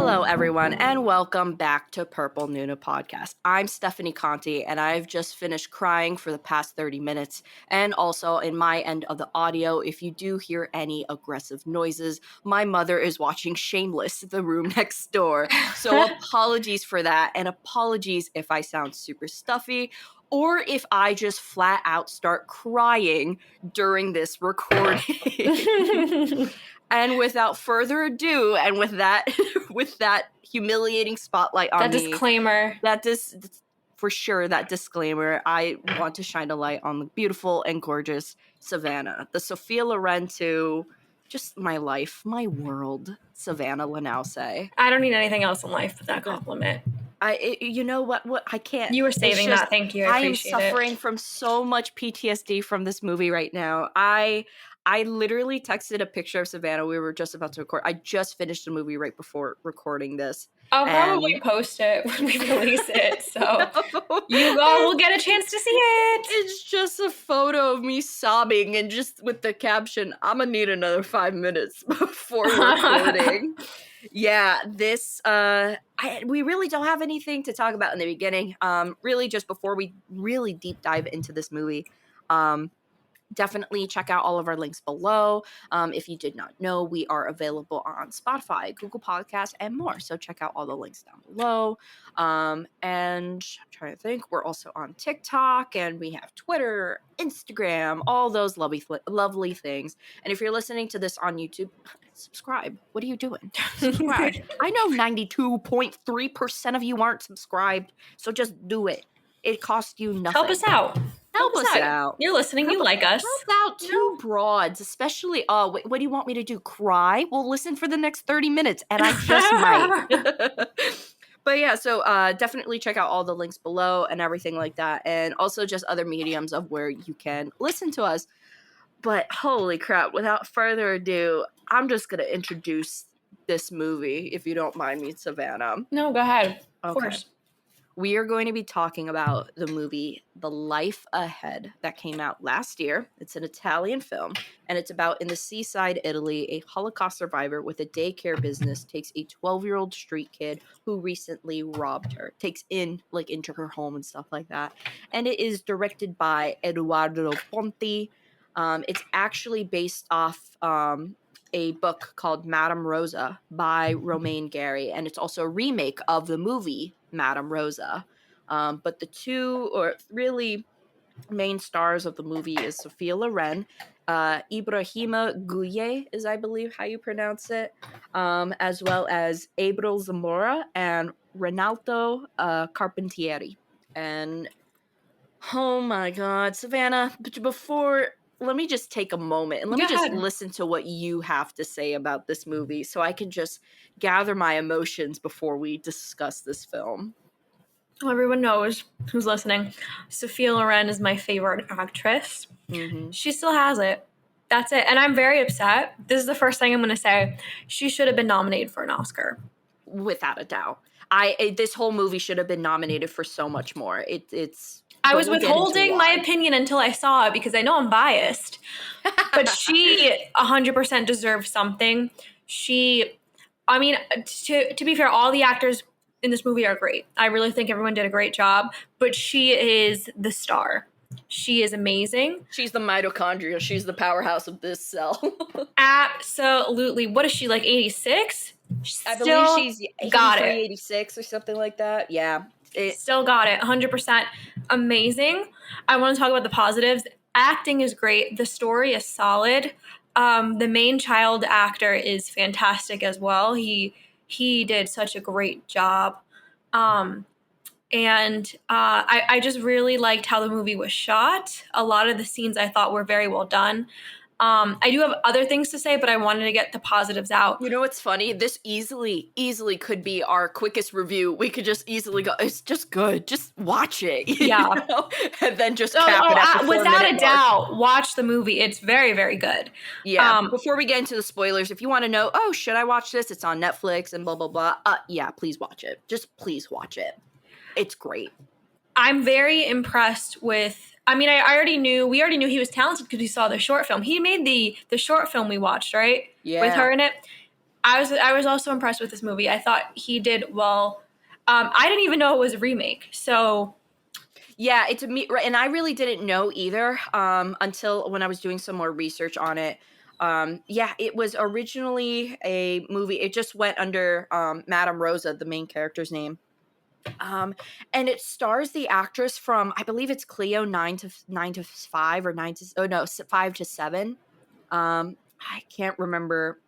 Hello, everyone, and welcome back to Purple Nuna Podcast. I'm Stephanie Conti, and I've just finished crying for the past 30 minutes. And also, in my end of the audio, if you do hear any aggressive noises, my mother is watching Shameless, the room next door. So apologies for that, and apologies if I sound super stuffy, or if I just flat out start crying during this recording. And without further ado, and with that humiliating spotlight on that disclaimer, for sure, that disclaimer, I want to shine a light on the beautiful and gorgeous Savanna, the Sophia Loren to just my life, my world, Savanna Lanausse. I don't need anything else in life but that compliment. You know what? I can't. You were saving that. Thank you. I appreciate am suffering from so much PTSD from this movie right now. I literally texted a picture of Savanna. We were just about to record. I just finished the movie right before recording this. I'll probably post it when we release it, so you all will get a chance to see it. It's just a photo of me sobbing and just with the caption, "I'm gonna need another 5 minutes before recording." Yeah, this we really don't have anything to talk about in the beginning. Really, just before we really deep dive into this movie, definitely check out all of our links below. If you did not know, we are available on Spotify, Google Podcasts, and more. So check out all the links down below. And I'm trying to think. We're also on TikTok, and we have Twitter, Instagram, all those lovely things. And if you're listening to this on YouTube, subscribe. What are you doing? Subscribe. I know 92.3% of you aren't subscribed, so just do it. It costs you nothing. Help us out. Help us out. You're listening. You like us. Help out two broads, especially. Oh, what do you want me to do? Cry? Well, listen for the next 30 minutes, and I just might. But yeah, so definitely check out all the links below and everything like that, and also just other mediums of where you can listen to us. But holy crap! Without further ado, I'm just gonna introduce this movie, if you don't mind me, Savanna. No, go ahead. Of course. We are going to be talking about the movie The Life Ahead that came out last year. It's an Italian film, and it's about in the seaside Italy, a Holocaust survivor with a daycare business takes a 12-year-old street kid who recently robbed her, takes into her home and stuff like that. And it is directed by Eduardo Conti. It's actually based off a book called Madame Rosa by Romain Gary, and it's also a remake of the movie Madame Rosa. But the two or really main stars of the movie is Sophia Loren, Ibrahima Guye is, I believe, how you pronounce it, as well as Abel Zamora and Ronaldo Carpentieri. And oh my God, Savanna, let me just take a moment and let me just listen to what you have to say about this movie so I can just gather my emotions before we discuss this film. Well, everyone knows who's listening. Sophia Loren is my favorite actress. Mm-hmm. She still has it. That's it. And I'm very upset. This is the first thing I'm going to say. She should have been nominated for an Oscar. Without a doubt. This whole movie should have been nominated for so much more. I was withholding my opinion until I saw it because I know I'm biased. But she 100% deserves something. To be fair, all the actors in this movie are great. I really think everyone did a great job. But she is the star. She is amazing. She's the mitochondria. She's the powerhouse of this cell. Absolutely. What is she, like 86? I believe she's 86 or something like that. Yeah. Still got it. 100% amazing. I want to talk about the positives. Acting is great. The story is solid. The main child actor is fantastic as well. He did such a great job. I just really liked how the movie was shot. A lot of the scenes I thought were very well done. I do have other things to say, but I wanted to get the positives out. You know what's funny? This easily could be our quickest review. We could just easily go, it's just good. Just watch it. Yeah. You know? And then just cap it at the 4-minute without a doubt, watch the movie. It's very, very good. Yeah. Before we get into the spoilers, if you want to know, should I watch this? It's on Netflix and blah, blah, blah. Yeah, please watch it. Just please watch it. It's great. I'm very impressed with... we already knew he was talented because we saw the short film. He made the short film we watched, right? Yeah. With her in it. I was also impressed with this movie. I thought he did well. I didn't even know it was a remake. So Yeah, it's a me, and I really didn't know either until when I was doing some more research on it. Yeah, it was originally a movie. It just went under Madame Rosa, the main character's name. Um, and it stars the actress from, I believe it's Cleo 9 to 5 or 5 to 7. I can't remember.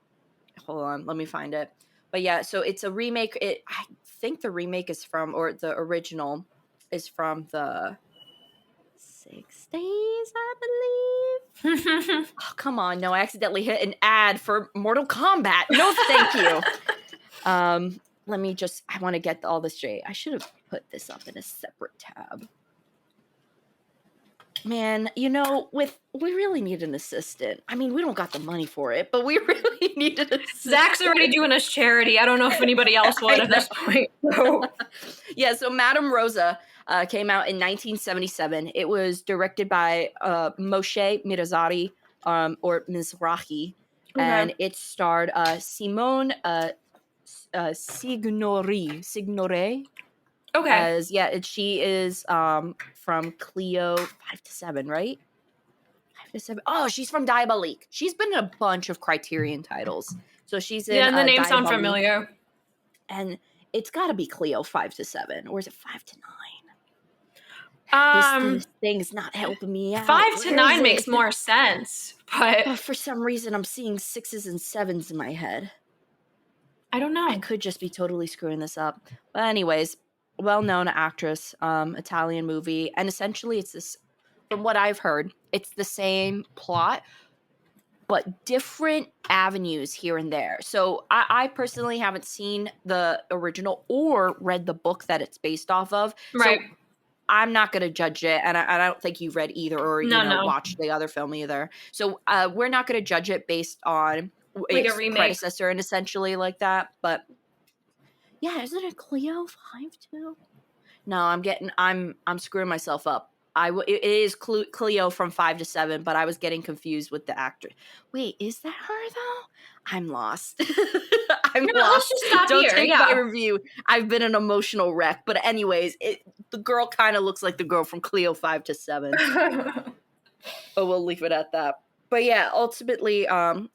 Hold on, let me find it. But yeah, so it's a remake. I think the remake is from, or the original is from the 60s, I believe. Oh, come on. No, I accidentally hit an ad for Mortal Kombat. No, thank you. Let me just, I want to get all this straight. I should have put this up in a separate tab. Man, we really need an assistant. I mean, we don't got the money for it, but we really need an assistant. Zach's already doing us charity. I don't know if anybody else would at this point. So. Yeah, so Madame Rosa came out in 1977. It was directed by Moshe Mirazavi, or Mizrahi, and it starred Simone Signore. Okay. She is from Cleo 5 to 7, right? 5 to 7. Oh, she's from Diabolique. She's been in a bunch of Criterion titles. So she's in and the names sound Diabolique. familiar. And it's got to be Cleo 5 to 7, or is it 5 to 9? This thing's not helping me out. 5 to 9 makes more sense, but for some reason I'm seeing 6s and 7s in my head. I don't know. I could just be totally screwing this up. But anyways, well-known actress, Italian movie, and essentially it's this, from what I've heard, it's the same plot, but different avenues here and there. So I personally haven't seen the original or read the book that it's based off of. Right. So I'm not going to judge it, and I don't think you've read either or watched the other film either. So we're not going to judge it based on like its a remake predecessor and essentially like that. But yeah, isn't it Cleo 5 too? No, I'm screwing myself up. It is Cleo from 5 to 7, but I was getting confused with the actor. Wait, is that her though? I'm lost. I'm lost. Let's just stop Don't here. take my review. I've been an emotional wreck. But anyways, the girl kind of looks like the girl from Cleo 5 to 7. But we'll leave it at that. But yeah, ultimately,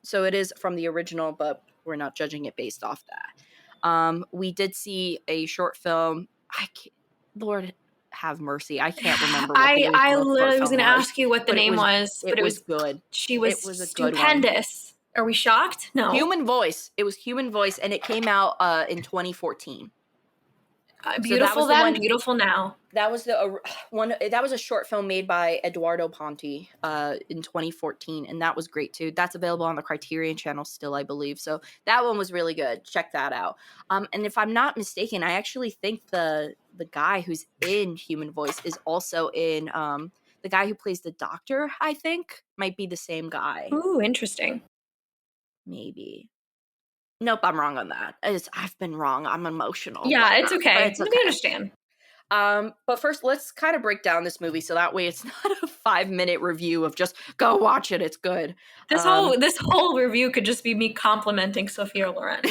so it is from the original, but we're not judging it based off that. We did see a short film. Lord have mercy. I can't remember. I literally was going to ask you what the name was, but it was good. She was, it was a stupendous. Are we shocked? No. Human Voice. It was Human Voice, and it came out in 2014. Beautiful then, beautiful now. That was the one. That was a short film made by Eduardo Conti in 2014, and that was great too. That's available on the Criterion channel still, I believe. So that one was really good. Check that out. And if I'm not mistaken, I actually think the guy who's in Human Voice is also in the guy who plays the doctor. I think might be the same guy. Ooh, interesting. Maybe. Nope, I'm wrong on that. I've been wrong. I'm emotional. Yeah, it's okay. We understand. But first, let's kind of break down this movie so that way it's not a 5-minute review of just go watch it. It's good. This whole review could just be me complimenting Sophia Loren.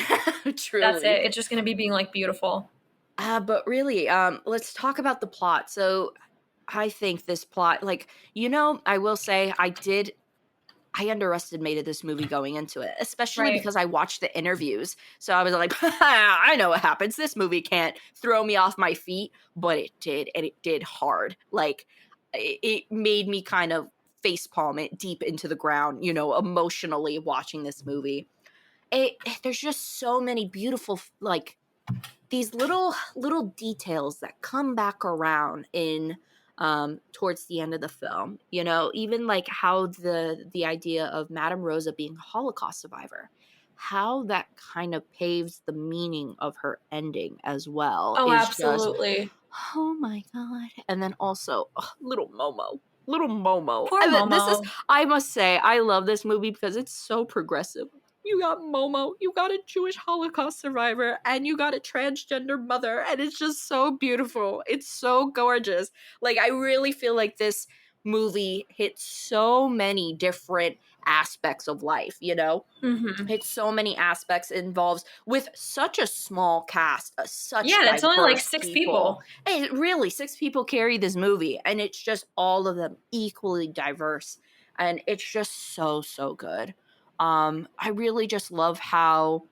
Truly, that's it. It's just going to be being like beautiful. But really, let's talk about the plot. So, I think this plot, I will say, I underestimated this movie going into it, especially because I watched the interviews. So I was like, I know what happens. This movie can't throw me off my feet, but it did, and it did hard. It made me kind of facepalm it deep into the ground, emotionally watching this movie. There's just so many beautiful, these little details that come back around in towards the end of the film, even how the idea of Madame Rosa being a Holocaust survivor, how that kind of paves the meaning of her ending as well. Oh, absolutely. Oh my God. And then also little Momo. Poor Momo. I must say, I love this movie because it's so progressive. You got Momo, you got a Jewish Holocaust survivor, and you got a transgender mother, and it's just so beautiful. It's so gorgeous. I really feel like this movie hit so many different aspects of life, you know? Mm-hmm. It's so many aspects it involves with such a small cast, such Yeah, it's only like diverse 6 people. people. And really, 6 people carry this movie, and it's just all of them equally diverse, and it's just so so good. I really just love how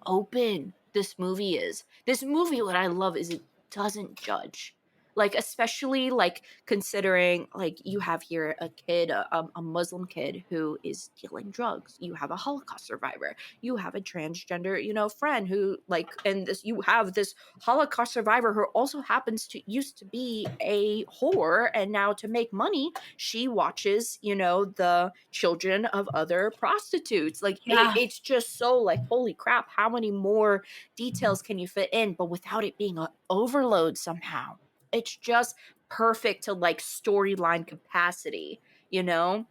open this movie is. This movie, what I love is it doesn't judge. Like, especially like considering like you have here a kid, a Muslim kid who is dealing drugs. You have a Holocaust survivor. You have a transgender, you know, friend who like, and this you have this Holocaust survivor who also happens to used to be a whore, and now to make money, she watches, you know, the children of other prostitutes. Like Yeah. it's just so like, holy crap, how many more details can you fit in, but without it being an overload somehow? It's just perfect to like storyline capacity, you know?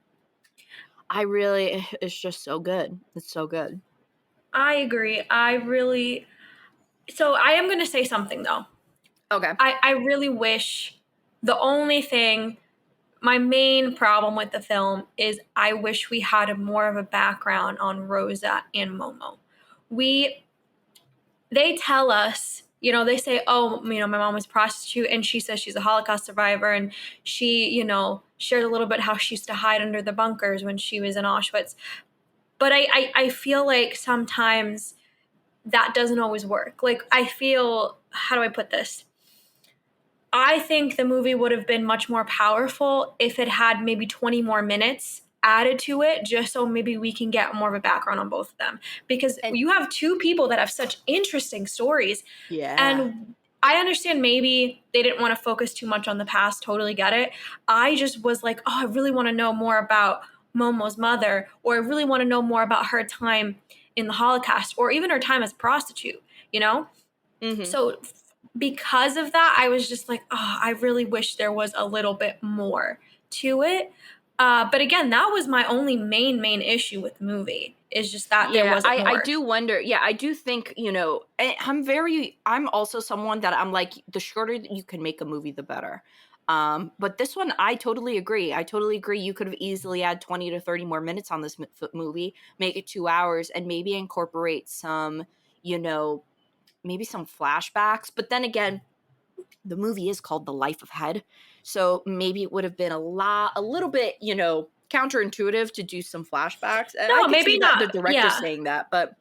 I really, it's just so good. It's so good. I agree. I really. So I am going to say something though. Okay. I really wish the only thing, my main problem with the film is I wish we had more of a background on Rosa and Momo. We, they tell us, you know, they say, oh, you know, my mom was a prostitute and she says she's a Holocaust survivor. And she, you know, shared a little bit how she used to hide under the bunkers when she was in Auschwitz. But I feel like sometimes that doesn't always work. Like, I feel, how do I put this? I think the movie would have been much more powerful if it had maybe 20 more minutes added to it, just so maybe we can get more of a background on both of them. Because And you have two people that have such interesting stories. yeah. And I understand maybe they didn't want to focus too much on the past, totally get it. I just was like, oh, I really want to know more about Momo's mother, or I really want to know more about her time in the Holocaust, or even her time as a prostitute, you know? Mhm. So because of that, I was just like, oh, I really wish there was a little bit more to it. But again, that was my only main issue with the movie, is just that there Yeah, wasn't I more. do wonder. Yeah, I do think, you know, I'm also someone that I'm like, the shorter that you can make a movie, the better. But this one, I totally agree. I totally agree. You could have easily had 20 to 30 more minutes on this movie, make it 2 hours, and maybe incorporate some, you know, maybe some flashbacks. But then again, the movie is called The Life of Head. So maybe it would have been a little bit, you know, counterintuitive to do some flashbacks. And I No, could see maybe that the not. director Yeah, saying that, but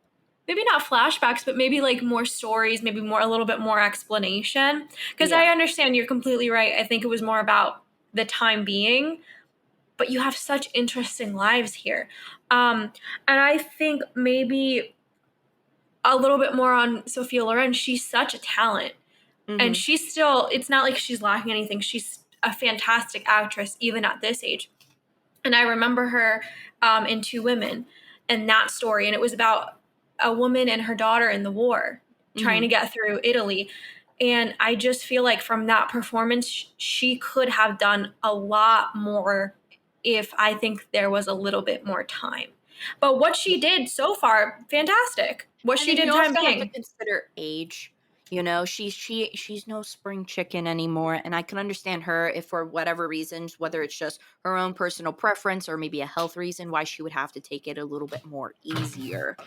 maybe not flashbacks, but maybe like more stories, maybe more, a little bit more explanation. Because I yeah. understand, you're completely right. I think it was more about the time being, but you have such interesting lives here. And I think maybe a little bit more on Sophia Loren. She's such a talent. And Mhm. she's still, it's not like she's lacking anything. She's a fantastic actress, even at this age. And I remember her in Two Women and that story. And it was about a woman and her daughter in the war trying to Mhm. get through Italy. And I just feel like from that performance, she could have done a lot more if I think there was a little bit more time. But what she did so far, fantastic. What And she then did you time also have to being. consider age. You know, she's no spring chicken anymore, and I can understand her if for whatever reasons, whether it's just her own personal preference or maybe a health reason, why she would have to take it a little bit more easier.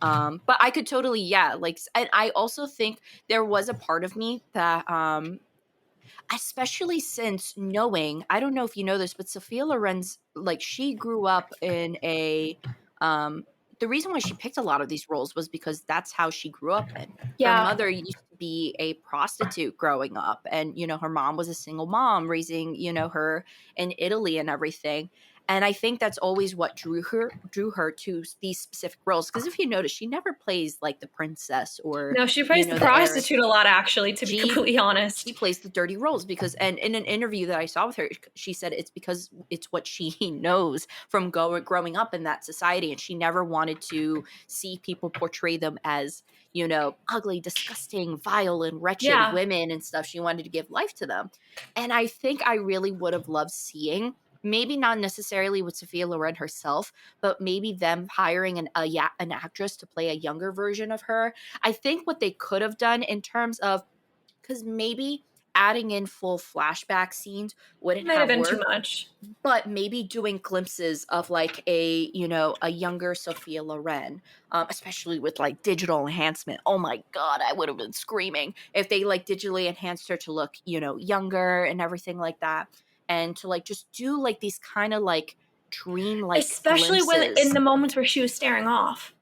But I could totally, yeah, like, and I also think there was a part of me that, especially since knowing, I don't know if you know this, but Sophia Loren's like she grew up in a um the reason why she picked a lot of these roles was because that's how she grew up in. Her Yeah. mother used to be a prostitute growing up, and you know her mom was a single mom raising, you know, her in Italy and everything. And I think that's always what drew her to these specific roles, because if you notice, she never plays like the princess or, No, she you plays the know, the heiress. prostitute a lot, actually, to be She completely she honest. plays the dirty roles because, and in an interview that I saw with her, she said it's because it's what she knows from growing up in that society, and she never wanted to see people portray them as, you know, ugly, disgusting, vile, and wretched Yeah. women and stuff. She wanted to give life to them. And I think I really would have loved seeing, maybe not necessarily with Sophia Loren herself, but maybe them hiring an actress to play a younger version of her. I think what they could have done in terms of, because maybe adding in full flashback scenes wouldn't Might have have been too worked, much. but maybe doing glimpses of like a younger Sophia Loren, especially with like digital enhancement. Oh my god, I would have been screaming if they like digitally enhanced her to look, younger and everything like that, and to like just do like these kind of like dream-like Especially when in glimpses. the moments where she was staring off.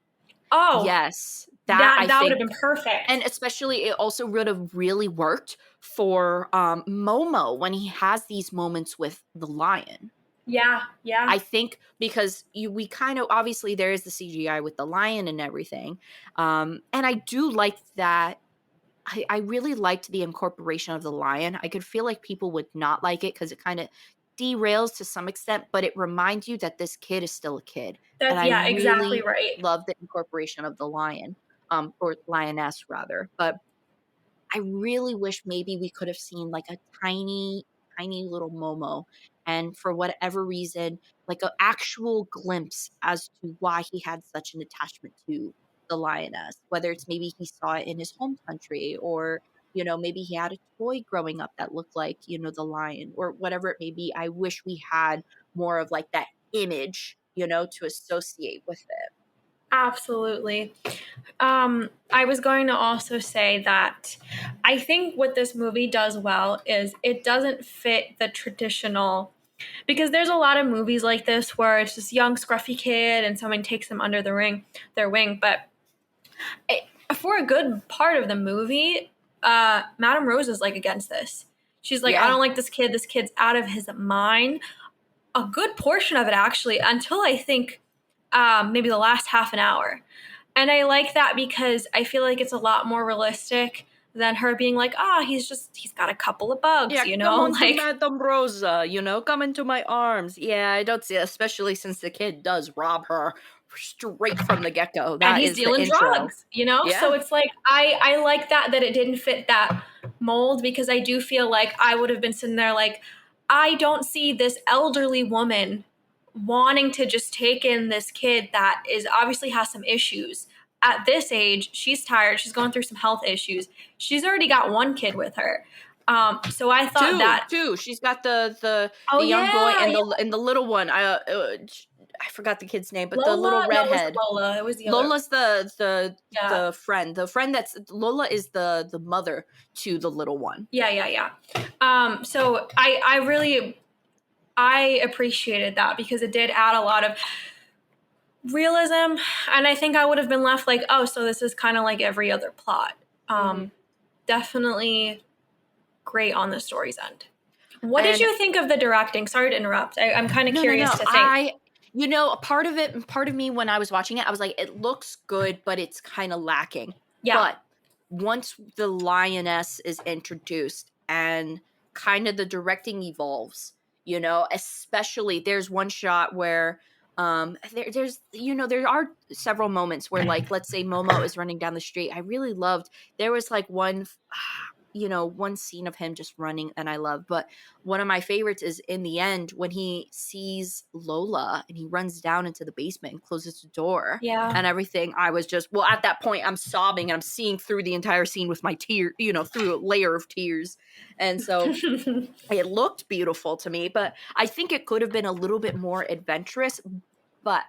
Oh, Yes, that I that would have think, been perfect. and especially it also would have really worked for Momo when he has these moments with the lion. Yeah, yeah. I think because we kind of, obviously there is the CGI with the lion and everything, and I do like that. I really liked the incorporation of the lion. I could feel like people would not like it because it kind of derails to some extent, but it reminds you that this kid is still a kid, and That's I yeah, exactly really right. love the incorporation of the lion, or lioness rather. But I really wish maybe we could have seen like a tiny, tiny little Momo. And for whatever reason, like an actual glimpse as to why he had such an attachment to the lioness, whether it's maybe he saw it in his home country, or, maybe he had a toy growing up that looked like, the lion, or whatever it may be. I wish we had more of like that image, to associate with it. Absolutely. I was going to also say that I think what this movie does well is it doesn't fit the traditional, because there's a lot of movies like this where it's this young scruffy kid and someone takes them under their wing, but it, for a good part of the movie, Madame Rose is like against this. She's like, I Yeah. don't like this kid. This kid's out of his mind. A good portion of it, actually, until I think maybe the last half an hour. And I like that because I feel like it's a lot more realistic than her being like, he's got a couple of bugs, Yeah, come on to like, Madame Rosa, come into my arms. Yeah, I don't see, especially since the kid does rob her straight from the get-go. and That he's is the dealing intro. drugs. So Yeah. it's like, I like that it didn't fit that mold, because I do feel like I would have been sitting there like, I don't see this elderly woman wanting to just take in this kid that is obviously has some issues. At this age, she's tired. She's going through some health issues. She's already got one kid with her. So I thought Two, that. two. She's got the Oh the young boy yeah, and yeah. the little one. I forgot the kid's name, but the little Lola. No, it wasn't redhead. Lola. It was the other. Lola's Yeah, the friend. The friend that's Lola is the mother to the little one. yeah, yeah, yeah. So I really I appreciated that because it did add a lot of realism, and I think I would have been left like, oh, so this is kind of like every other plot. Mhm. Definitely great on the story's end. What did And you think of the directing? Sorry to interrupt. I'm kind of no, no, curious no. to think. A part of it, part of me when I was watching it, I was like, it looks good, but it's kind of lacking. Yeah, But once the lioness is introduced and kind of the directing evolves, especially there's one shot where there are several moments where, like, let's say Momo is running down the street. I really loved, there was like one scene of him just running and I love, but one of my favorites is in the end when he sees Lola and he runs down into the basement and closes the door yeah. and everything. I was just, well, at that point I'm sobbing and I'm seeing through the entire scene with my tear, through a layer of tears. And so it looked beautiful to me, but I think it could have been a little bit more adventurous, but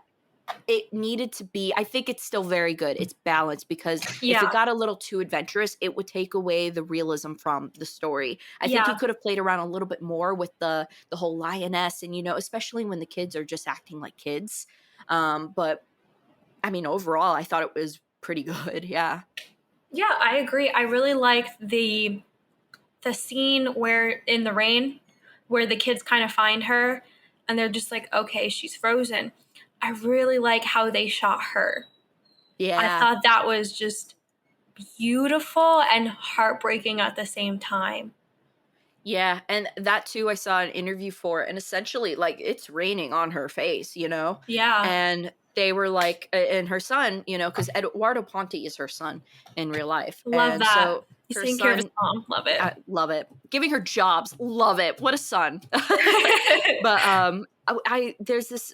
it needed to be, I think it's still very good. It's balanced, because if it Yeah, got a little too adventurous, it would take away the realism from the story. I think he yeah, could have played around a little bit more with the whole lioness, and especially when the kids are just acting like kids. But I mean, overall, I thought it was pretty good. Yeah. yeah. I agree. I really like the scene where in the rain, where the kids kind of find her, and they're just like, okay, she's frozen. I really like how they shot her. I Yeah. thought that was just beautiful and heartbreaking at the same time. Yeah, and that too I saw an interview for, and essentially, like, it's raining on her face, Yeah, and they were like, and her son, because Eduardo Ponte is her son in real life, love and that. so He's her taking care of his son, mom. Love it. I love it, giving her jobs, love it, what a son. But I there's this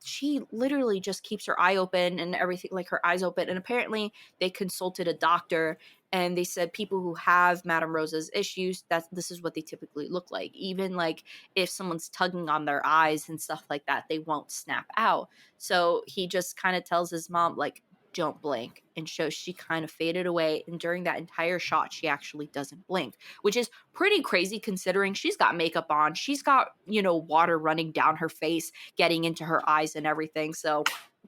she literally just keeps her eye open and everything, like her eyes open, and apparently they consulted a doctor, and they said people who have Madame Rosa's issues, this is what they typically look like. Even like if someone's tugging on their eyes and stuff like that, they won't snap out. So he just kind of tells his mom, like, don't blink, and shows she kind of faded away. And during that entire shot, she actually doesn't blink, which is pretty crazy considering she's got makeup on. She's got, water running down her face, getting into her eyes and everything. So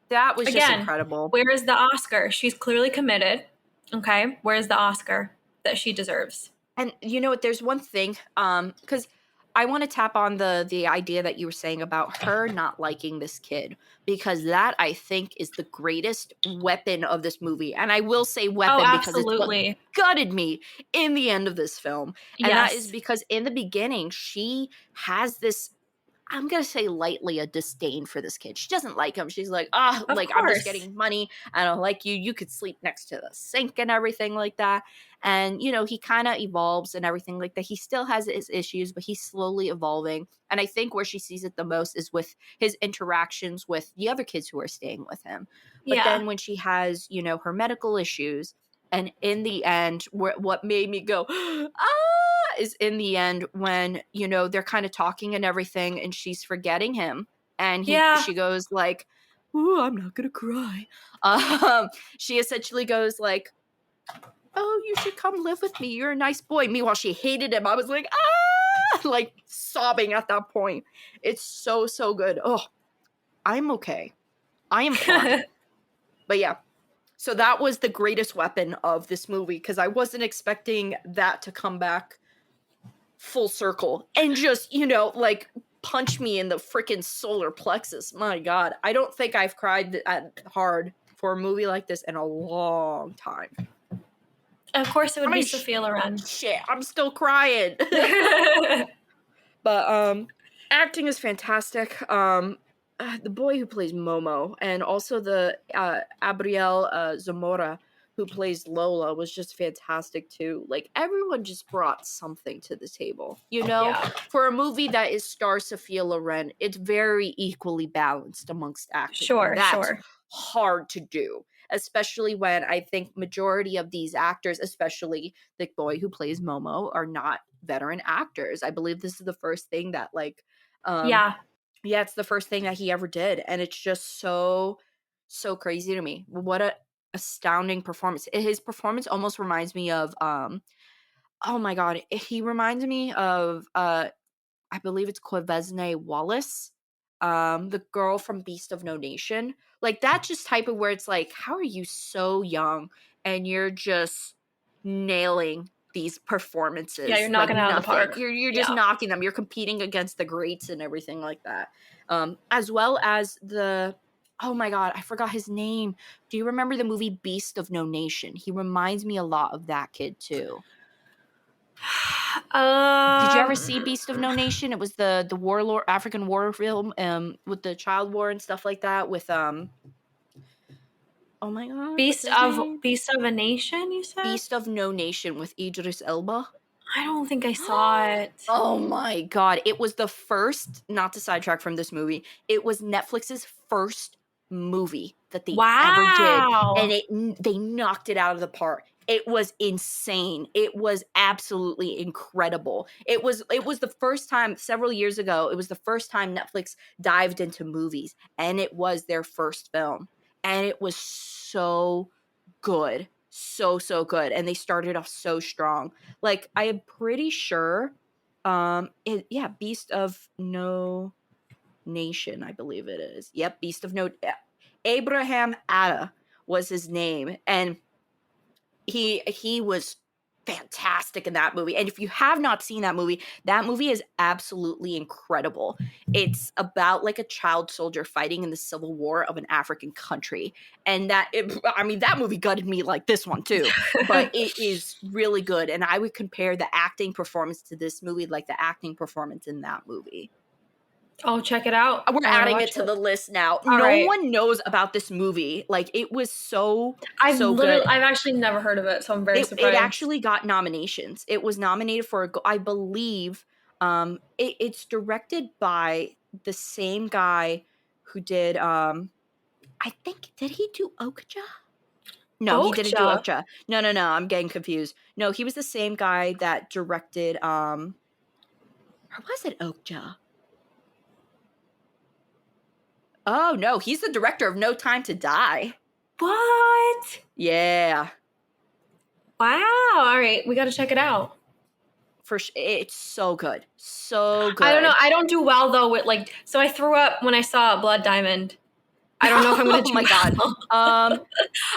that was just Again, incredible. where is the Oscar? She's clearly committed. Okay. Where's the Oscar that she deserves? And you know what? There's one thing, because I want to tap on the idea that you were saying about her not liking this kid, because that I think is the greatest weapon of this movie. And I will say Oh, weapon because it's what absolutely. gutted me in the end of this film. And that is Yes. because in the beginning, she has this, I'm gonna say lightly, a disdain for this kid. She doesn't like him. She's like, Of like, I'm just course. getting money. I don't like you. You could sleep next to the sink and everything like that. And he kind of evolves and everything like that. He still has his issues, but he's slowly evolving. And I think where she sees it the most is with his interactions with the other kids who are staying with him. But Yeah. then when she has, her medical issues, and in the end, what made me go, is in the end when, they're kind of talking and everything, and she's forgetting him. And Yeah. she goes like, "Ooh, I'm not gonna cry." She essentially goes like, "Oh, you should come live with me. You're a nice boy." Meanwhile, she hated him. I was like, like sobbing at that point. It's so, so good. Oh, I'm okay. I am fine. But yeah, so that was the greatest weapon of this movie, because I wasn't expecting that to come back full circle and just, like punch me in the freaking solar plexus. My God, I don't think I've cried that hard for a movie like this in a long time. Of course it would I be mean, Sophia Loren. shit, I'm still crying. But acting is fantastic. The boy who plays Momo, and also the Abriel Zamora who plays Lola, was just fantastic too. Like, everyone just brought something to the table. Yeah. For a movie that is star Sophia Loren, it's very equally balanced amongst acting, and Sure, that's sure. hard to do. Especially when I think majority of these actors, especially the boy who plays Momo, are not veteran actors. I believe this is the first thing that um Yeah. yeah, it's the first thing that he ever did, and it's just so, so crazy to me. What a astounding performance. His performance almost reminds me of oh my God, he reminds me of I believe it's Quevesne Wallace, the girl from Beast of No Nation. Like, that just type of where it's like, how are you so young and you're just nailing these Yeah, you're performances like knocking it out of the nothing. park. You're just Yeah. knocking them. You're competing against the greats and everything like that. As well as the, oh my God, I forgot his name. Do you remember the movie Beast of No Nation? He reminds me a lot of that kid too. Did you ever see Beast of No Nation? It was the warlord, African war film, with the child war and stuff like that. With oh my God, what's his name? Beast of a Nation, you said? Beast of No Nation with Idris Elba. I don't think I saw it. Oh my God, it was the first. Not to sidetrack from this movie, it was Netflix's first movie that they ever did, and Wow. they knocked it out of the park. It was insane. It was absolutely incredible. It was the first time several years ago. It was the first time Netflix dived into movies, and it was their first film, and it was so good. So, so good. And they started off so strong. Like, I am pretty sure yeah, Beast of No Nation, I believe it is. Yep, Beast of No, Abraham Atta was his name, and he was fantastic in that movie. And if you have not seen that movie is absolutely incredible. It's about like a child soldier fighting in the civil war of an African country. And I mean, that movie gutted me like this one too, but it is really good. And I would compare the acting performance to this movie like the acting performance in that movie. I'll check it out. We're I want to adding it watch to it. the list now. All No right. one knows about this movie. Like, it was so, so good. I've actually never heard of it, so I'm very It surprised. actually got nominations. It was nominated for I believe, it's directed by the same guy who did, I think, did he do Okja? No, he didn't do Okja. Okja. No, I'm getting confused. No, he was the same guy that directed, or was it Okja? Oh, no, he's the director of No Time to Die. What? Yeah. Wow. All right. We got to check it out. It's so good. So I don't know. good. I don't do well though with like, so I threw up when I saw Blood Diamond. I don't know if I'm going to Oh do my God. well.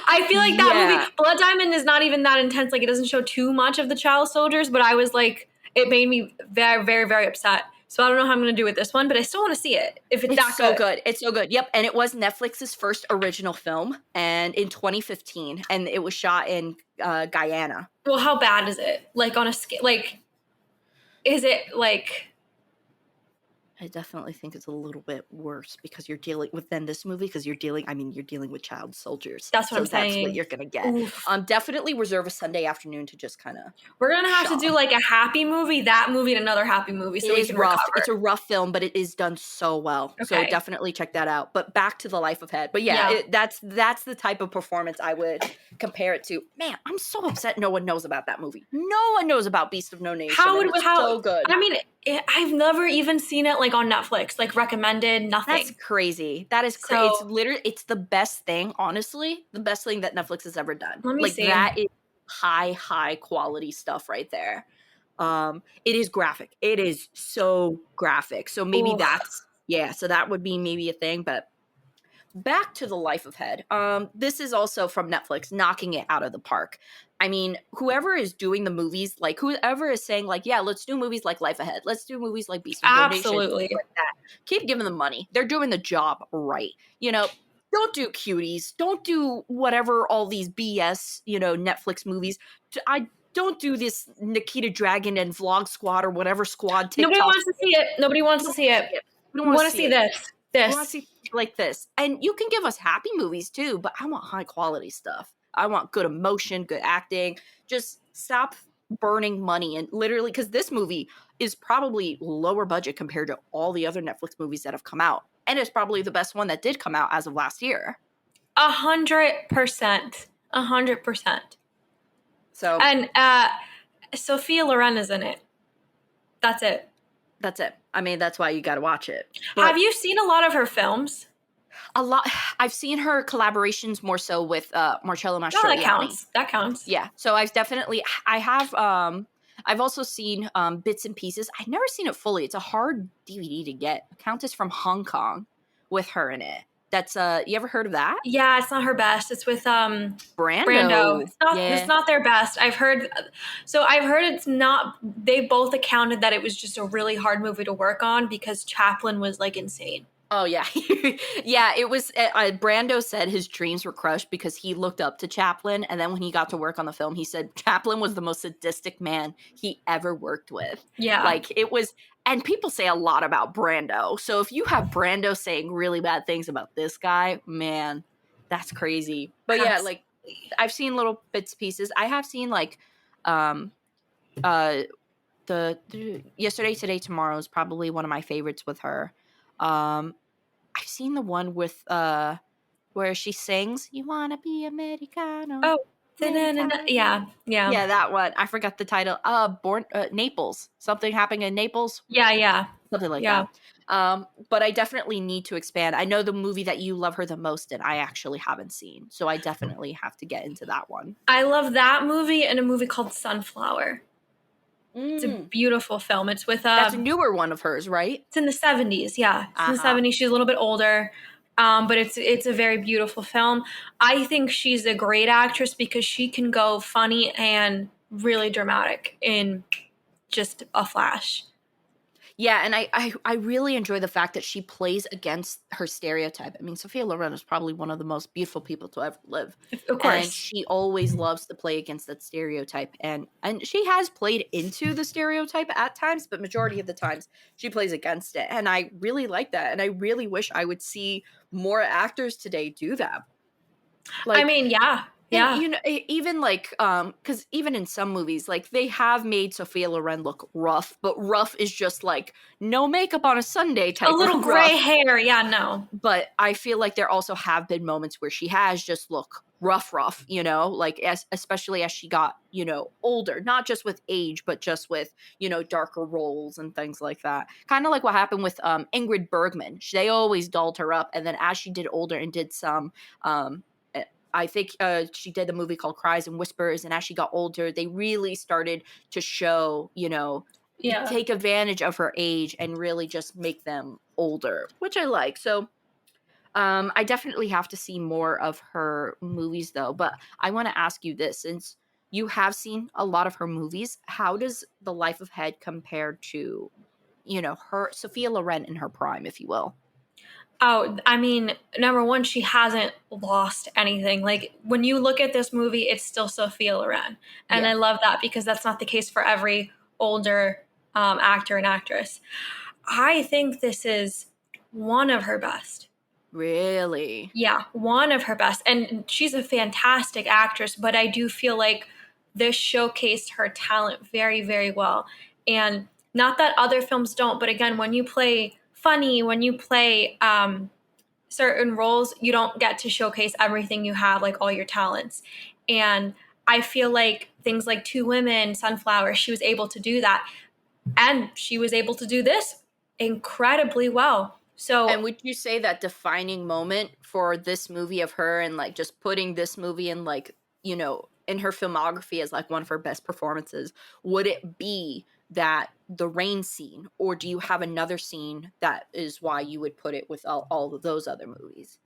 I feel like that movie, Yeah. Blood Diamond, is not even that intense. Like, it doesn't show too much of the child soldiers, but I was like, it made me very, very, very upset. So I don't know how I'm going to do with this one, but I still want to see it if it's It's that so good. good. It's so good. Yep. And it was Netflix's first original film, and in 2015, and it was shot in Guyana. Well, how bad is it? Like, on a scale, like, is it like... I definitely think it's a little bit worse because you're dealing with this movie because you're dealing with child soldiers. That's what I'm That's what saying. you're gonna get. Oof. Definitely reserve a Sunday afternoon to just kind of. We're gonna have to do like a happy movie, that movie, and another happy movie, so It we is can rough. recover. It's a rough film, but it is done so well. So Okay. definitely check that out. But back to The Life of Head. But yeah. That's the type of performance I would compare it to. Man, I'm so upset no one knows about that movie. No one knows about Beast of No Nation. So good. I mean, I've never even seen it like on Netflix, like recommended, nothing. That's crazy. That is crazy. It's literally, it's the best thing, honestly, the best thing that Netflix has ever done. Let me see. That is high quality stuff right there. It is graphic. It is so graphic. So maybe so that would be maybe a thing, but back to The Life of Head. This is also from Netflix, knocking it out of the park. I mean, whoever is doing the movies, like whoever is saying like, yeah, let's do movies like Life Ahead. Let's do movies like Beast of No Nation. Absolutely. Like that. Keep giving them money. They're doing the job right. Don't do cuties. Don't do whatever all these BS, Netflix movies. I don't do this Nikita Dragon and Vlog Squad or whatever squad TikTok. Nobody wants to see it. Nobody wants to see it. We want to see this. We want to see like this. And you can give us happy movies too, but I want high quality stuff. I want good emotion, good acting. Just stop burning money. And literally, because this movie is probably lower budget compared to all the other Netflix movies that have come out. And it's probably the best one that did come out as of last year. 100%. 100%. So, and Sophia Loren is in it. That's it. That's it. I mean, that's why you got to watch it. But have you seen a lot of her films? A lot. I've seen her collaborations more so with Marcello Mastroianni. Oh, that counts. That counts. Yeah. So I've also seen bits and pieces. I've never seen it fully. It's a hard DVD to get. Countess from Hong Kong with her in it. That's you ever heard of that? Yeah, it's not her best. It's with Brando. It's not their best. I've heard it's not. They both accounted that it was just a really hard movie to work on because Chaplin was like insane. Oh yeah. Yeah, it was Brando said his dreams were crushed because he looked up to Chaplin, and then when he got to work on the film, he said Chaplin was the most sadistic man he ever worked with. Yeah. Like it was. And people say a lot about Brando. So if you have Brando saying really bad things about this guy, man, that's crazy. But yeah, like I've seen little bits pieces. I have seen like the Yesterday, Today, Tomorrow is probably one of my favorites with her. I've seen the one with where she sings "You Wanna Be Americano." Oh. Yeah, that one. I forgot the title. Naples. Something happening in Naples. Yeah. Something like that. But I definitely need to expand. I know the movie that you love her the most, and I actually haven't seen, so I definitely have to get into that one. I love that movie and a movie called Sunflower. It's a beautiful film. It's with that's a newer one of hers, right? It's in the 70s. Yeah, it's in the 70s. She's a little bit older. But it's a very beautiful film. I think she's a great actress because she can go funny and really dramatic in just a flash. Yeah, and I really enjoy the fact that she plays against her stereotype. I mean, Sophia Loren is probably one of the most beautiful people to ever live. Of course. And she always loves to play against that stereotype. And she has played into the stereotype at times, but majority of the times she plays against it. And I really like that. And I really wish I would see more actors today do that. Like, I mean, yeah. Yeah. And, even like, because even in some movies, like they have made Sophia Loren look rough, but rough is just like no makeup on a Sunday type. A little of gray rough. hair. Yeah, no. But I feel like there also have been moments where she has just look rough, like especially as she got, older, not just with age, but just with, darker roles and things like that. Kind of like what happened with Ingrid Bergman. They always dolled her up. And then as she did older and did some, eh, I think she did a movie called Cries and Whispers. And as she got older, they really started to show, Yeah. take advantage of her age and really just make them older, which I like. So I definitely have to see more of her movies though. But I want to ask you this, since you have seen a lot of her movies, how does The Life of Head compare to, her Sophia Loren in her prime, if you will? Oh, I mean, number one, she hasn't lost anything. Like when you look at this movie, it's still Sophia Loren, and Yeah. I love that because that's not the case for every older actor and actress. I think this is one of her best. Really? Yeah, one of her best. And she's a fantastic actress, but I do feel like this showcased her talent very, very well. And not that other films don't, but again, when you play funny, when you play certain roles, you don't get to showcase everything you have, like all your talents. And I feel like things like Two Women, Sunflower, she was able to do that. And she was able to do this incredibly well. And So would you say that defining moment for this movie of her, and like just putting this movie in, like, in her filmography as like one of her best performances, would it be that the rain scene, or do you have another scene that is why you would put it with all of those other movies?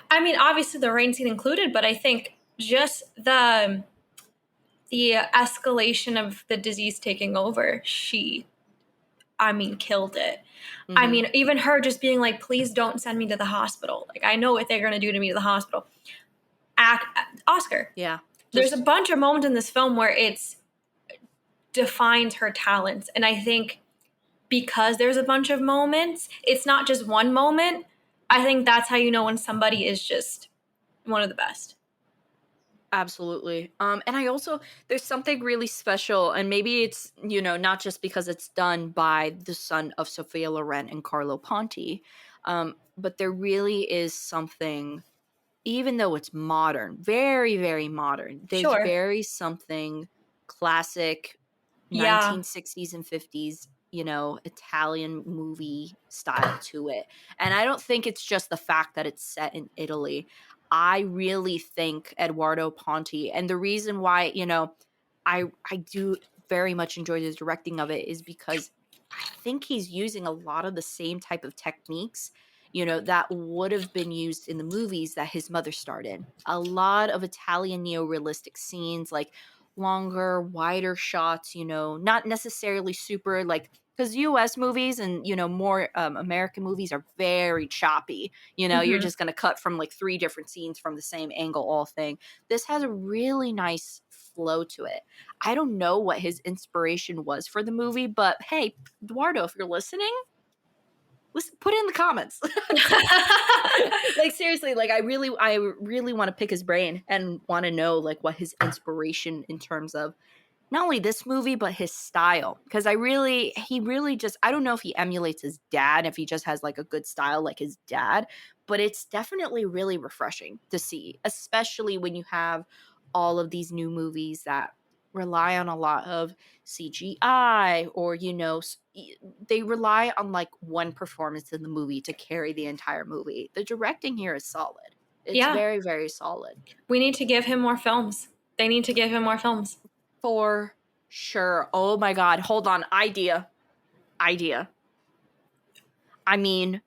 I mean, obviously the rain scene included, but I think just the escalation of the disease taking over, she, I mean, killed it. I Mm-hmm. mean, even her just being like, please don't send me to the hospital. Like, I know what they're going to do to me to the hospital. Oscar. Yeah. There's a Just bunch of moments in this film where it's defines her talents. And I think because there's a bunch of moments, it's not just one moment. I think that's how you know when somebody is just one of the best. absolutely. And I also, there's something really special, and maybe it's, not just because it's done by the son of Sophia Loren and Carlo Ponti, but there really is something, even though it's modern, very, very modern, there's Sure. very something classic Yeah. 1960s and 50s, Italian movie style to it. And I don't think it's just the fact that it's set in Italy. I really think Eduardo Ponti, and the reason why, I do very much enjoy the directing of it, is because I think he's using a lot of the same type of techniques, that would have been used in the movies that his mother starred in. A lot of Italian neo-realistic scenes, like longer, wider shots, not necessarily super like, because US movies and, more American movies are very choppy. You're Hmm. just going to cut from like three different scenes from the same angle, all thing. This has a really nice flow to it. I don't know what his inspiration was for the movie, but hey, Eduardo, if you're listening, listen, put it in the comments. Like seriously, like I really want to pick his brain and want to know like what his inspiration in terms of not only this movie but his style, because he really just, I don't know if he emulates his dad, if he just has like a good style like his dad, but it's definitely really refreshing to see, especially when you have all of these new movies that rely on a lot of CGI, or they rely on like one performance in the movie to carry the entire movie. The directing here is solid. It's Yeah. very, very solid. We need to give him more films. They need to give him more films. For sure. Oh my god, hold on. Idea. I mean,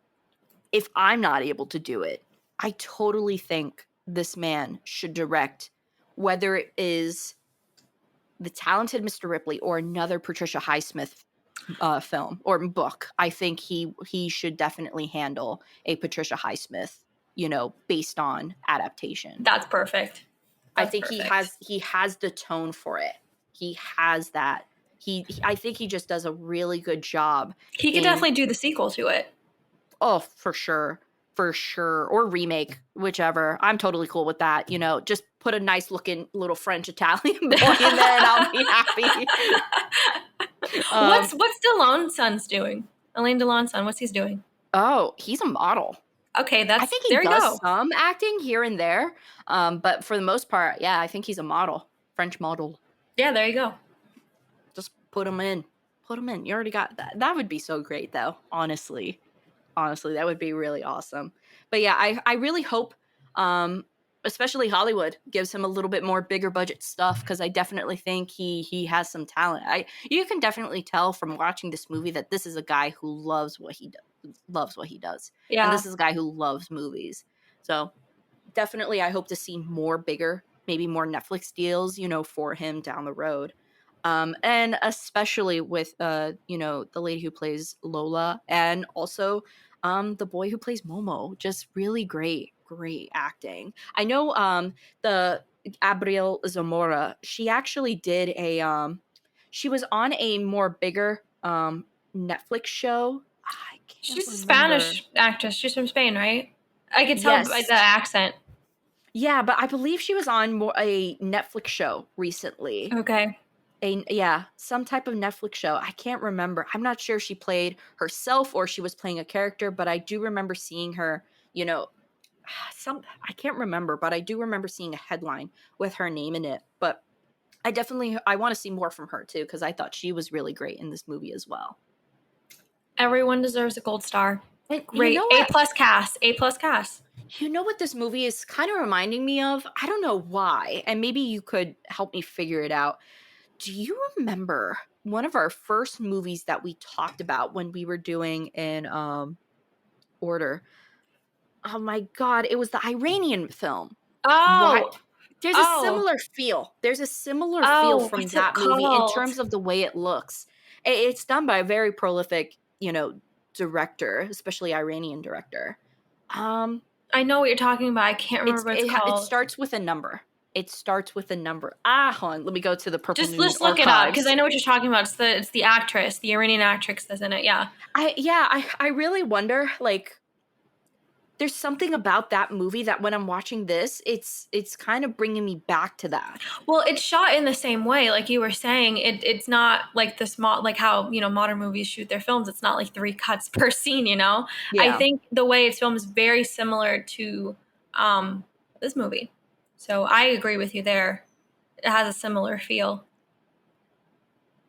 if I'm not able to do it, I totally think this man should direct, whether it is The Talented Mr. Ripley or another Patricia Highsmith film or book. I think he should definitely handle a Patricia Highsmith, based on adaptation. That's perfect. I That's think perfect. he has the tone for it. He has that. I think he just does a really good job He could in, definitely do the sequel to it. oh, for sure. For sure. Or remake, whichever. I'm totally cool with that. Just put a nice looking little French Italian boy in there and I'll be happy. What's um Delon's son's doing? Alain Delon's son, what's he's doing? oh, he's a model. Okay, I think he there you does go. some acting here and there, but for the most part, yeah, I think he's a model, French model. Yeah, there you go. Just put him in. Put him in. You already got that. That would be so great, though. Honestly, that would be really awesome. But yeah, I really hope, especially Hollywood, gives him a little bit more bigger budget stuff, because I definitely think he has some talent. You can definitely tell from watching this movie that this is a guy who loves what he does, and Yeah. this is a guy who loves movies. So definitely, I hope to see more bigger, maybe more Netflix deals, for him down the road. And especially with the lady who plays Lola, and also the boy who plays Momo. Just really great acting. I know the Abriel Zamora, she actually did she was on a more bigger Netflix show. I can't She's a remember. Spanish actress. She's from Spain, right? I could tell by Yes. the accent. Yeah, but I believe she was on a Netflix show recently. Okay. Yeah, some type of Netflix show. I can't remember. I'm not sure if she played herself or she was playing a character, but I do remember seeing her, some I can't remember, but I do remember seeing a headline with her name in it. But I want to see more from her too, because I thought she was really great in this movie as well. Everyone deserves a gold star. And you Great. know A what? plus cast. A plus cast. You know what this movie is kind of reminding me of? I don't know why, and maybe you could help me figure it out. Do you remember one of our first movies that we talked about when we were doing in order? Oh my god, it was the Iranian film. What? Oh. There's a Oh. similar feel. There's a similar feel Oh. from What's it that movie in called? terms of the way it looks. It's done by a very prolific, director, especially Iranian director. Um I know what you're talking about. I can't remember what it's it called. starts with a number. It starts with a number. Ah, hold on. Let me go to the Purple Just Moon let's look it up because I archives. know what you're talking about. It's the actress, the Iranian actress that's in it. Yeah. I really wonder, like, there's something about that movie that when I'm watching this, it's kind of bringing me back to that. Well, it's shot in the same way, like you were saying. It's not like the small, like how modern movies shoot their films. It's not like 3 cuts per scene. I Yeah. think the way it's filmed is very similar to this movie. So I agree with you there. It has a similar feel.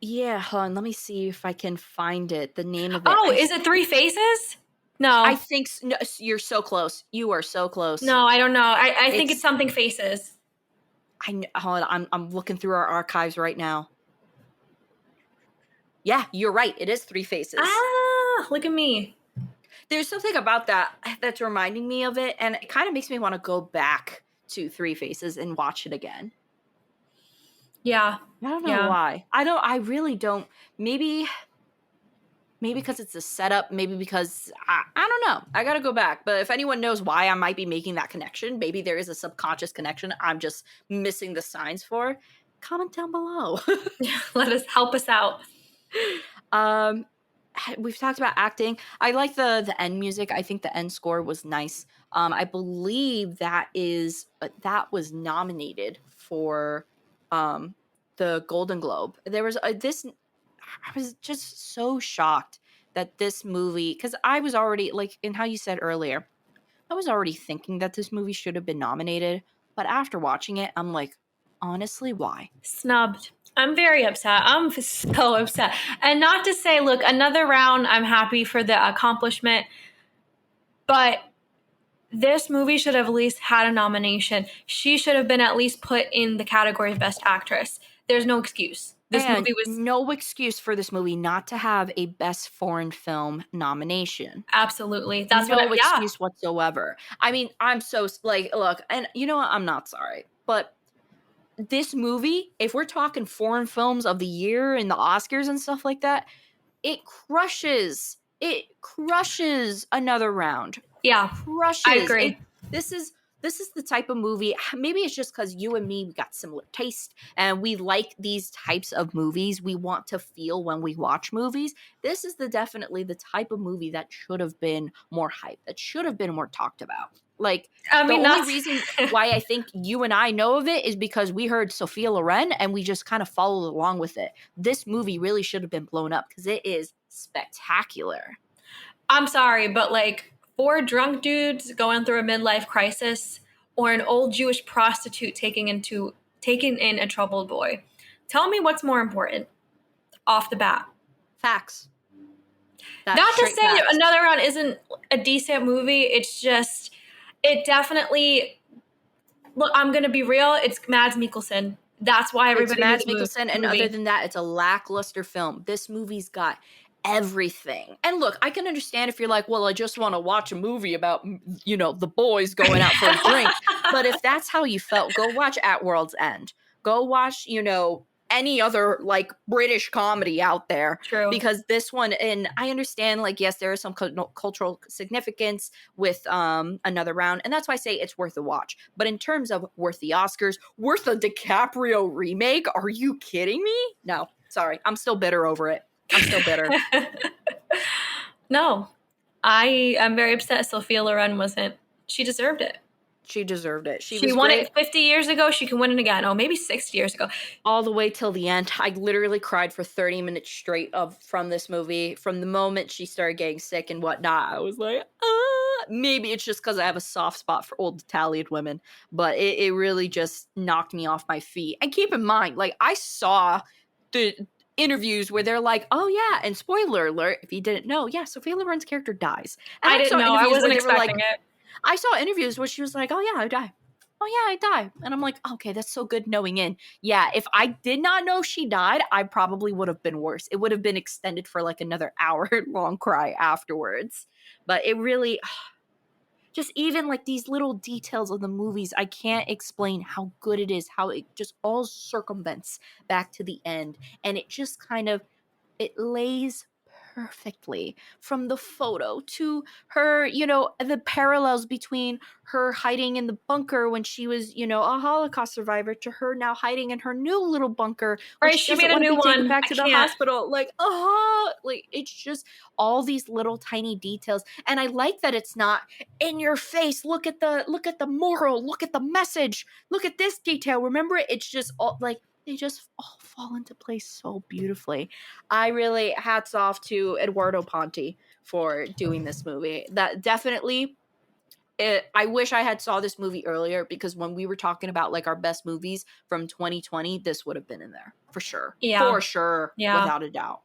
Yeah, hold on. Let me see if I can find it. The name of it. Oh, is it Three Faces? I No, think no, you're so close. You are so close. no, I don't know. I think it's It's something Faces. hold on. I'm looking through our archives right now. Yeah, you're right. It is Three Faces. Ah, look at me. There's something about that that's reminding me of it, and it kind of makes me want to go back to Three Faces and watch it again. Yeah, I don't know yeah. why. I really don't. Maybe because it's a setup, maybe because I don't know. I gotta go back. But if anyone knows why I might be making that connection, maybe there is a subconscious connection I'm just missing the signs for, comment down below. Let us help us out. um we've talked about acting. I like the end music. I think the end score was nice. I believe that was nominated for um the Golden Globe. There was this I was just so shocked that this movie, because I was already, like, in how you said earlier, I was already thinking that this movie should have been nominated, but after watching it, I'm like, honestly, why? Snubbed. I'm very upset. I'm so upset. And not to say, look, another round, I'm happy for the accomplishment, but this movie should have at least had a nomination. She should have been at least put in the category of Best Actress. There's no excuse. This And movie was no excuse for this movie not to have a Best Foreign Film nomination. absolutely. That's what, No yeah. excuse whatsoever. I mean, I'm so, like, look, and you know what? I'm not sorry, but this movie, if we're talking foreign films of the year and the Oscars and stuff like that, it crushes. It crushes another round. Yeah, I Crushes it. agree. This is the type of movie. Maybe it's just because you and me, we got similar taste and we like these types of movies. We want to feel when we watch movies. This is definitely the type of movie that should have been more hype. That should have been more talked about. Like, I the mean, only that's reason why I think you and I know of it is because we heard Sophia Loren and we just kind of followed along with it. This movie really should have been blown up because it is spectacular. I'm sorry, but like four drunk dudes going through a midlife crisis, or an old Jewish prostitute taking in a troubled boy. Tell me what's more important off the bat. Facts. That's Not to straight say that facts. Another Round isn't a decent movie. It's just, it definitely, look, I'm going to be real. It's Mads Mikkelsen. That's why It's everybody knew Mads the Mikkelsen, and other movie. than that, it's a lackluster film. This movie's got everything. And look, I can understand if you're like, well, I just want to watch a movie about, the boys going out for a drink. But if that's how you felt, go watch At World's End. Go watch, any other like British comedy out there. True. Because this one, and I understand, like, yes, there is some cultural significance with Another Round, and that's why I say it's worth a watch. But in terms of worth the Oscars, worth a DiCaprio remake, are you kidding me? No, sorry, I'm still bitter over it. I'm still bitter. No, I am very upset Sophia Loren wasn't. She deserved it. She deserved it. She She was won great. it 50 years ago. She can win it again. Oh, maybe 60 years ago. All the way till the end. I literally cried for 30 minutes straight from this movie. From the moment she started getting sick and whatnot, I was like, maybe it's just because I have a soft spot for old Italian women, but it really just knocked me off my feet. And keep in mind, like, I saw the interviews where they're like, oh yeah, and spoiler alert, if you didn't know, yeah, Sophia Loren's character dies. And I didn't know. I wasn't expecting it. I saw interviews where she was like, oh yeah, I die. Oh yeah, I die. And I'm like, okay, that's so good knowing in. Yeah, if I did not know she died, I probably would have been worse. It would have been extended for like another hour long cry afterwards. But it really, just even like these little details of the movies, I can't explain how good it is, how it just all circumvents back to the end. And it just kind of, it lays perfectly from the photo to her, the parallels between her hiding in the bunker when she was, a Holocaust survivor, to her now hiding in her new little bunker when Right, she she doesn't made a want to new be taken one. back I to the can't. hospital. Like, it's just all these little tiny details. And I like that it's not in your face. Look at the moral, look at the message, look at this detail. Remember, it's just all like, they just all fall into place so beautifully. I really, hats off to Eduardo Ponti for doing this movie. That definitely, I wish I had saw this movie earlier, because when we were talking about like our best movies from 2020, this would have been in there for sure. Yeah. For sure. Yeah. Without a doubt.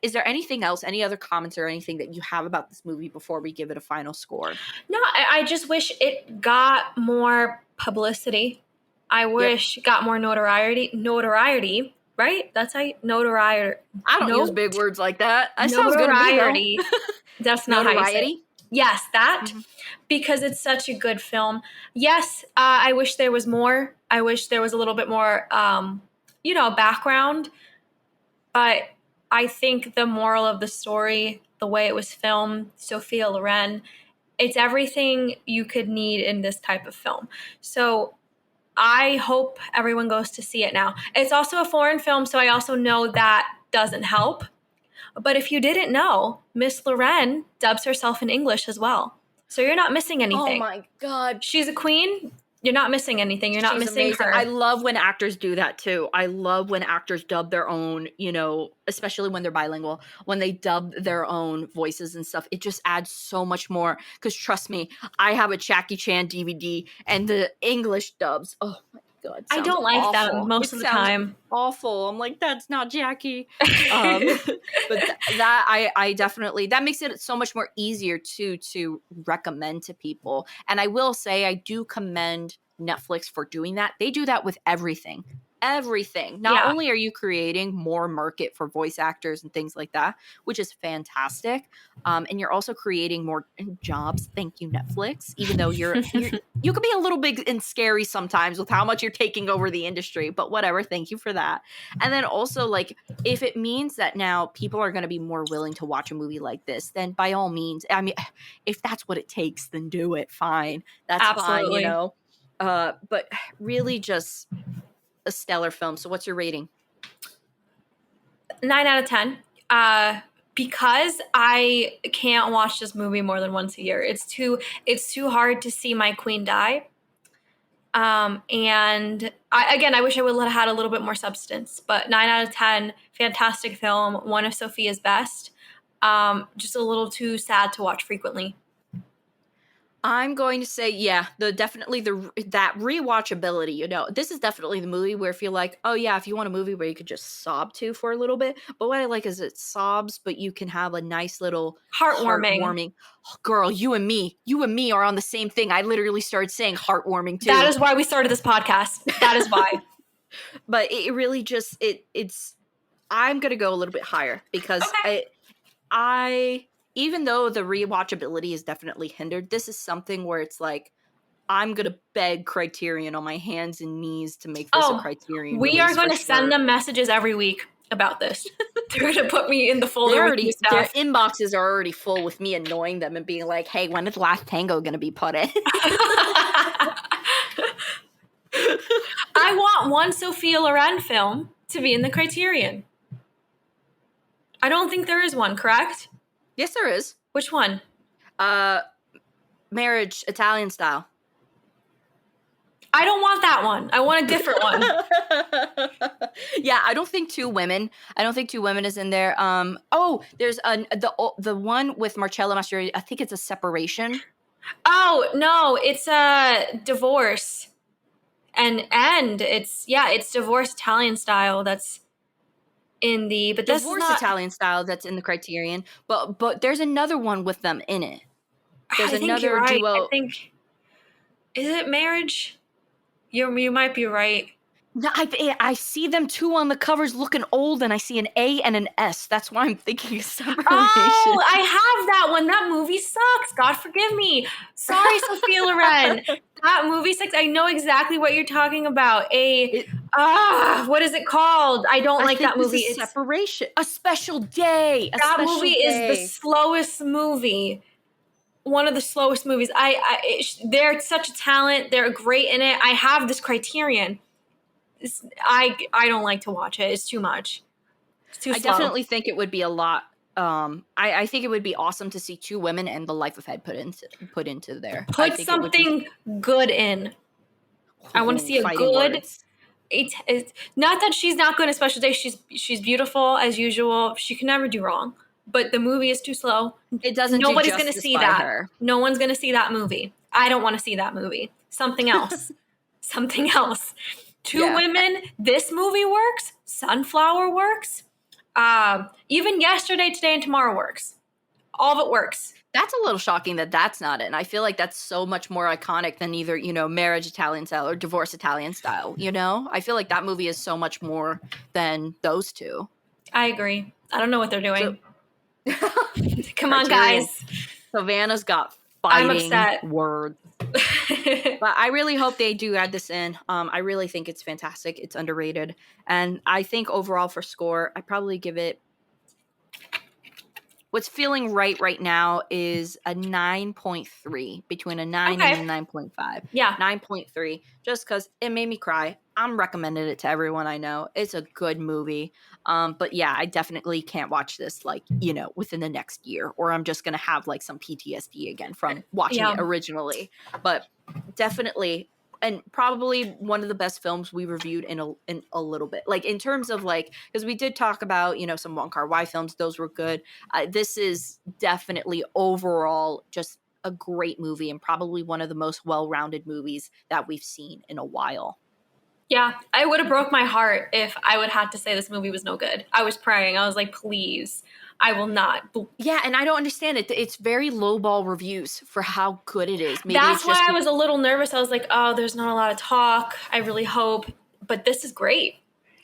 Is there anything else, any other comments or anything that you have about this movie before we give it a final score? No, I just wish it got more publicity. I wish it got more notoriety, right? That's how notoriety. I don't use big words like that. That sounds good to me, though. That's not how you say it. Yes, that. Mhm. Because it's such a good film. Yes, I wish there was more. I wish there was a little bit more, background. But I think the moral of the story, the way it was filmed, Sophia Loren, it's everything you could need in this type of film. So I hope everyone goes to see it now. It's also a foreign film, so I also know that doesn't help. But if you didn't know, Miss Loren dubs herself in English as well. So you're not missing anything. Oh my God. She's a queen. You're not missing anything. You're not missing amazing. her. I love when actors do that too. I love when actors dub their own, especially when they're bilingual, when they dub their own voices and stuff. It just adds so much more. Because trust me, I have a Jackie Chan DVD and the English dubs. Oh my God. I don't like awful. them most of the time. Awful. I'm like, that's not Jackie. But I definitely, that makes it so much more easier to recommend to people. And I will say, I do commend Netflix for doing that. They do that with everything. Not only are you creating more market for voice actors and things like that, which is fantastic, and you're also creating more jobs. Thank you, Netflix. Even though you could be a little big and scary sometimes with how much you're taking over the industry, but whatever. Thank you for that. And then also, like, if it means that now people are going to be more willing to watch a movie like this, then by all means, I mean, if that's what it takes, then do it. Fine. That's Absolutely. fine, but really just a stellar film. So what's your rating? 9 out of 10. Because I can't watch this movie more than once a year. It's too hard to see my queen die. And I wish I would have had a little bit more substance, but 9 out of 10, fantastic film, one of Sophia's best. Just a little too sad to watch frequently. I'm going to say, yeah, definitely that rewatchability. You know, this is definitely the movie where if you're like, oh yeah, if you want a movie where you could just sob to for a little bit, but what I like is it sobs, but you can have a nice little Heartwarming. heartwarming. Girl, you and me are on the same thing. I literally started saying heartwarming too. That is why we started this podcast. That is why. But it really just it's. I'm gonna go a little bit higher because Okay. I even though the rewatchability is definitely hindered, this is something where it's like I'm gonna beg Criterion on my hands and knees to make this a Oh, Criterion we are release going for to send sure. them messages every week about this. They're going to put me in the folder with new Their stuff. inboxes are already full with me annoying them and being like, "Hey, when is Last Tango gonna be put in?" I want one Sophia Loren film to be in the Criterion. I don't think there is one, correct? Yes, there is. Which one? Marriage Italian Style. I don't want that one. I want a different one. Yeah, I don't think Two Women is in there. There's the one with Marcello Mastroianni. I think it's a Separation. Oh, no, it's a divorce. And it's divorce Italian style that's in the, but this is Divorce not, Italian Style that's in the Criterion, but there's another one with them in it. There's I think you're another right. duo. Is it Marriage? You might be right. No, I see them two on the covers looking old, and I see an A and an S. That's why I'm thinking of Separation. Oh, I have that one. That movie sucks. God forgive me. Sorry, Sophia Loren. That movie sucks. I know exactly what you're talking about. What is it called? I don't like that movie. It's Separation. A Special Day. That movie is the slowest movie. One of the slowest movies. They're such a talent. They're great in it. I have this Criterion. I don't like to watch it. It's too much. It's too slow. I definitely think it would be a lot. I think it would be awesome to see Two Women and The Life of Head put into there. Put something good in. I want to see a good. It's not that she's not good at Special Day. She's beautiful as usual. She can never do wrong. But the movie is too slow. It doesn't. Nobody's going to see that. Her. No one's going to see that movie. I don't want to see that movie. Something else. Something else. Two Women. This movie works. Sunflower works. Even Yesterday, Today, and Tomorrow works. All of it works. That's a little shocking that that's not it. And I feel like that's so much more iconic than either, Marriage Italian Style or Divorce Italian Style, I feel like that movie is so much more than those two. I agree. I don't know what they're doing. Come on, guys. Savanna's got fighting words. But I really hope they do add this in. I really think it's fantastic. It's underrated. And I think overall for score, I probably give it what's feeling right now is a 9.3, between a 9 and a 9.5. Yeah. 9.3, just because it made me cry. I'm recommending it to everyone I know. It's a good movie. But yeah, I definitely can't watch this within the next year, or I'm just going to have some PTSD again from watching it originally. But definitely, and probably one of the best films we reviewed in a little bit. In terms of because we did talk about, some Wong Kar-wai films. Those were good. This is definitely overall just a great movie and probably one of the most well-rounded movies that we've seen in a while. Yeah, I would have broke my heart if I would have to say this movie was no good. I was praying. I was like, please, I will not. Yeah, and I don't understand it. It's very lowball reviews for how good it is. Maybe that's why I was a little nervous. I was like, oh, there's not a lot of talk. I really hope. But this is great.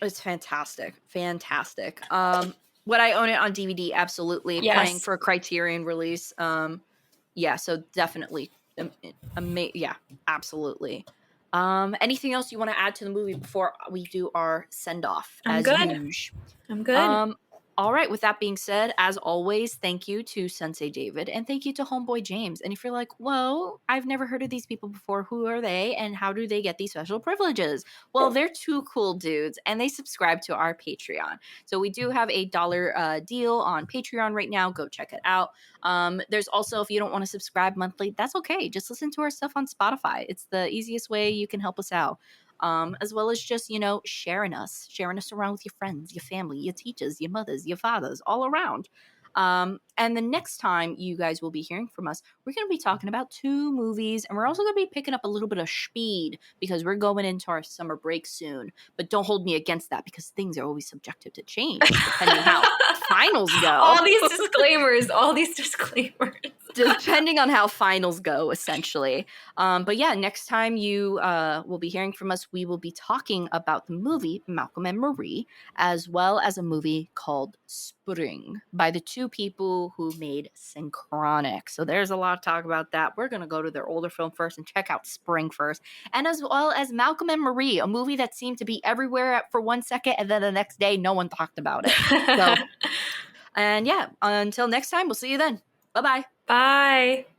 It's fantastic. Fantastic. Would I own it on DVD? Absolutely. Yes. Playing for a Criterion release. Yeah, so definitely. Yeah, absolutely. Anything else you want to add to the movie before we do our send-off? I'm good. I'm good. All right, with that being said, as always, thank you to Sensei David and thank you to Homeboy James. And if you're like, whoa, I've never heard of these people before, who are they and how do they get these special privileges? Well, they're two cool dudes and they subscribe to our Patreon. So we do have a $1 deal on Patreon right now. Go check it out. There's also, if you don't want to subscribe monthly, that's okay. Just listen to our stuff on Spotify. It's the easiest way you can help us out. As well as just, sharing us around with your friends, your family, your teachers, your mothers, your fathers, all around. And the next time you guys will be hearing from us, we're going to be talking about 2 movies, and we're also going to be picking up a little bit of speed because we're going into our summer break soon. But don't hold me against that because things are always subjective to change depending how finals go. All these disclaimers. Depending on how finals go, essentially. But yeah, next time you will be hearing from us, we will be talking about the movie Malcolm and Marie, as well as a movie called Spring by the 2 people who made Synchronic. So there's a lot to talk about that. We're going to go to their older film first and check out Spring first, and as well as Malcolm and Marie, a movie that seemed to be everywhere for 1 second, and then the next day, no one talked about it. So, and yeah, until next time, we'll see you then. Bye-bye. Bye.